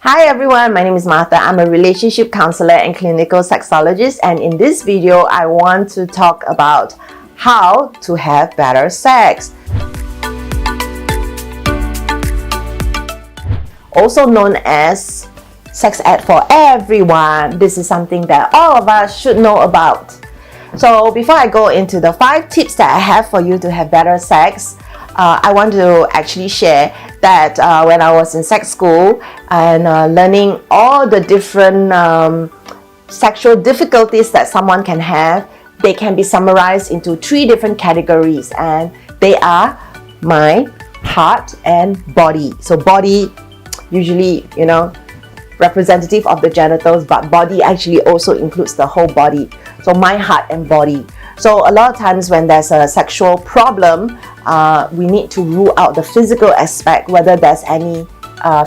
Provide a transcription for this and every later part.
Hi everyone, my name is Martha. I'm a relationship counselor and clinical sexologist, and in this video I want to talk about how to have better sex. Also known as sex ed for everyone. This is something that all of us should know about. So before I go into the 5 tips that I have for you to have better sex, I want to actually share that when I was in sex school and learning all the different sexual difficulties that someone can have, they can be summarized into 3 different categories, and they are mind, heart, and body. So body, usually, representative of the genitals, but body actually also includes the whole body. So mind, heart, and body. So a lot of times when there's a sexual problem, we need to rule out the physical aspect, whether there's any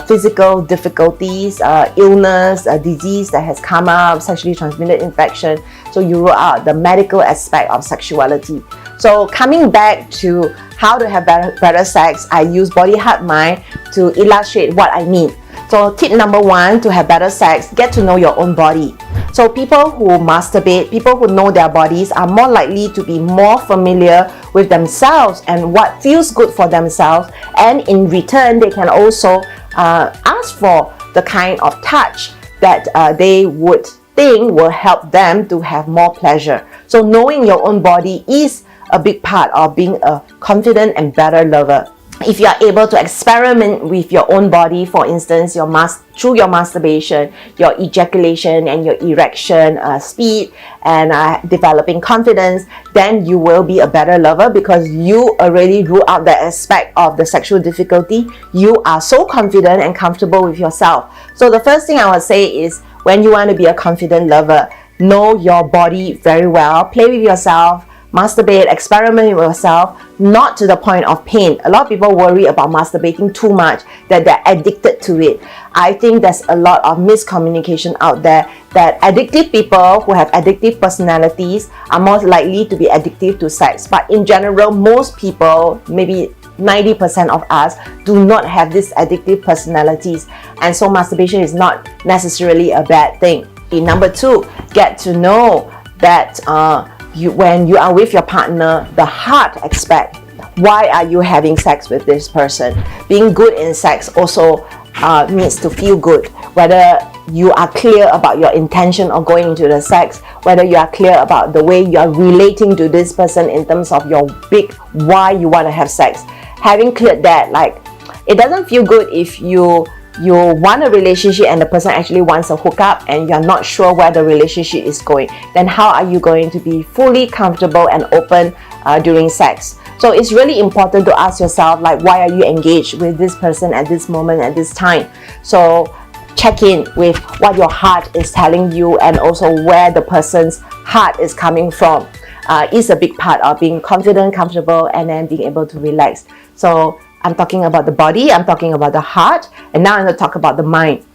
physical difficulties, illness, disease that has come up, sexually transmitted infection. So you rule out the medical aspect of sexuality. So coming back to how to have better sex, I use body, heart, mind to illustrate what I mean. So tip number 1 to have better sex, get to know your own body. So people who masturbate, people who know their bodies are more likely to be more familiar with themselves and what feels good for themselves, and in return they can also ask for the kind of touch that they would think will help them to have more pleasure. So knowing your own body is a big part of being a confident and better lover. If you are able to experiment with your own body, for instance, through your masturbation, your ejaculation and your erection speed, and developing confidence, then you will be a better lover because you already rule out the aspect of the sexual difficulty. You are so confident and comfortable with yourself. So the first thing I would say is, when you want to be a confident lover, know your body very well, play with yourself, masturbate, experiment with yourself, not to the point of pain. A lot of people worry about masturbating too much, that they're addicted to it. I think there's a lot of miscommunication out there that addictive people who have addictive personalities are more likely to be addictive to sex. But in general, most people, maybe 90% of us, do not have these addictive personalities, and so masturbation is not necessarily a bad thing. Number 2, get to know that when you are with your partner, the heart aspect. Why are you having sex with this person? Being good in sex also means to feel good. Whether you are clear about your intention of going into the sex, whether you are clear about the way you are relating to this person in terms of your big why you want to have sex. Having cleared that, like, it doesn't feel good if you want a relationship and the person actually wants a hookup and you're not sure where the relationship is going. Then how are you going to be fully comfortable and open during sex? So it's really important to ask yourself, like, why are you engaged with this person at this moment, at this time? So check in with what your heart is telling you, and also where the person's heart is coming from. Is a big part of being confident, comfortable, and then being able to relax. So I'm talking about the body, I'm talking about the heart, and now I'm going to talk about the mind.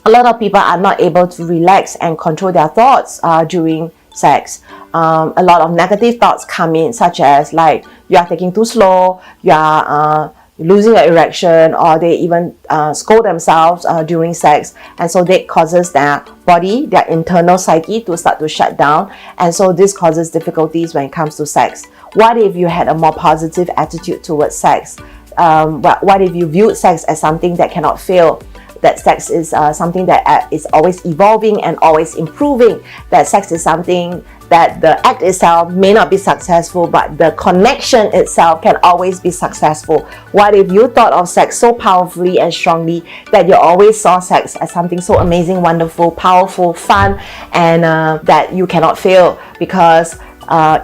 A lot of people are not able to relax and control their thoughts during sex. A lot of negative thoughts come in, such as like you are taking too slow, you are losing your erection, or they even scold themselves during sex, and so that causes their body, their internal psyche to start to shut down, and so this causes difficulties when it comes to sex. What if you had a more positive attitude towards sex? What if you viewed sex as something that cannot fail? That sex is something that is always evolving and always improving. That sex is something that the act itself may not be successful, but the connection itself can always be successful. What if you thought of sex so powerfully and strongly that you always saw sex as something so amazing, wonderful, powerful, fun, and that you cannot fail? Because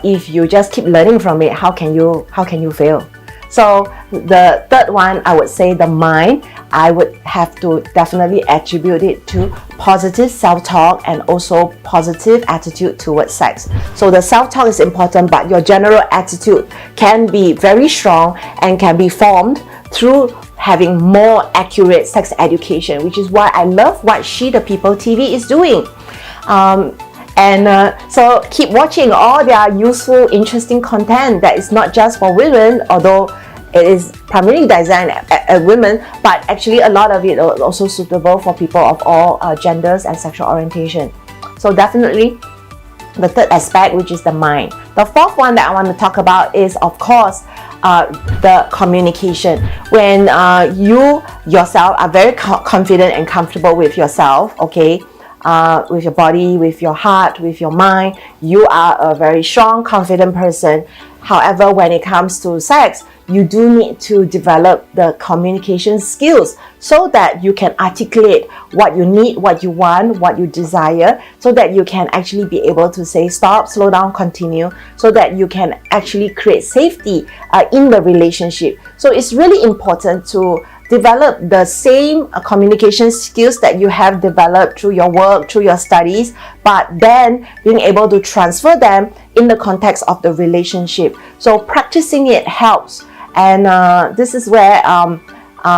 if you just keep learning from it, how can you fail? So the third one, I would say the mind. I would have to definitely attribute it to positive self-talk and also positive attitude towards sex. So the self-talk is important, but your general attitude can be very strong and can be formed through having more accurate sex education, which is why I love what She the People TV is doing. So keep watching all their useful, interesting content that is not just for women, although it is primarily designed at women, but actually a lot of it is also suitable for people of all genders and sexual orientation. So definitely the third aspect, which is the mind. The fourth one that I want to talk about is, of course, the communication. When you yourself are very confident and comfortable with yourself, okay, with your body, with your heart, with your mind, you are a very strong, confident person. However, when it comes to sex, you do need to develop the communication skills so that you can articulate what you need, what you want, what you desire, so that you can actually be able to say stop, slow down, continue, so that you can actually create safety in the relationship. So it's really important to develop the same communication skills that you have developed through your work, through your studies, but then being able to transfer them in the context of the relationship. So practicing it helps, and this is where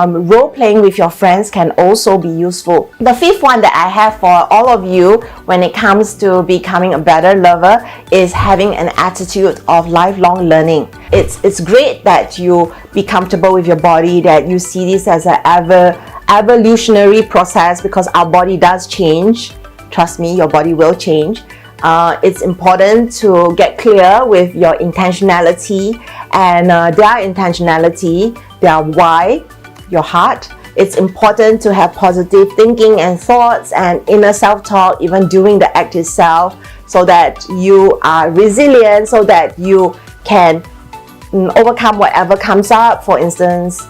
role playing with your friends can also be useful. The fifth one that I have for all of you when it comes to becoming a better lover is having an attitude of lifelong learning. It's great that you be comfortable with your body, that you see this as an evolutionary process, because our body does change. Trust me, your body will change. It's important to get clear with your intentionality and their intentionality, their why, your heart. It's important to have positive thinking and thoughts and inner self-talk even during the act itself, so that you are resilient, so that you can overcome whatever comes up. For instance,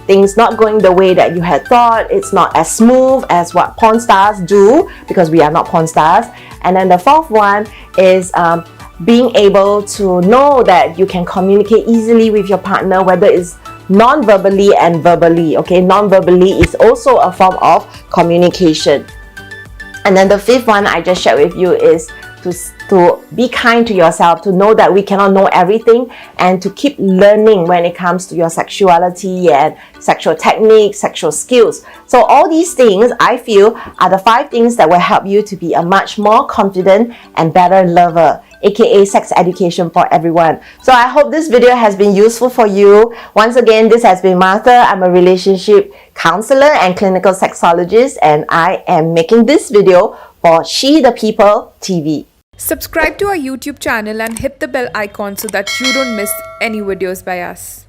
things not going the way that you had thought, it's not as smooth as what porn stars do, because we are not porn stars. And then the fourth one is being able to know that you can communicate easily with your partner, whether it's non-verbally and verbally. Okay, non-verbally is also a form of communication. And then the fifth one I just shared with you is to be kind to yourself, to know that we cannot know everything, and to keep learning when it comes to your sexuality and sexual techniques, sexual skills. So all these things, I feel, are the 5 things that will help you to be a much more confident and better lover, aka sex education for everyone. So I hope this video has been useful for you. Once again, this has been Martha. I'm a relationship counselor and clinical sexologist, and I am making this video for She the People TV. Subscribe to our YouTube channel and hit the bell icon so that you don't miss any videos by us.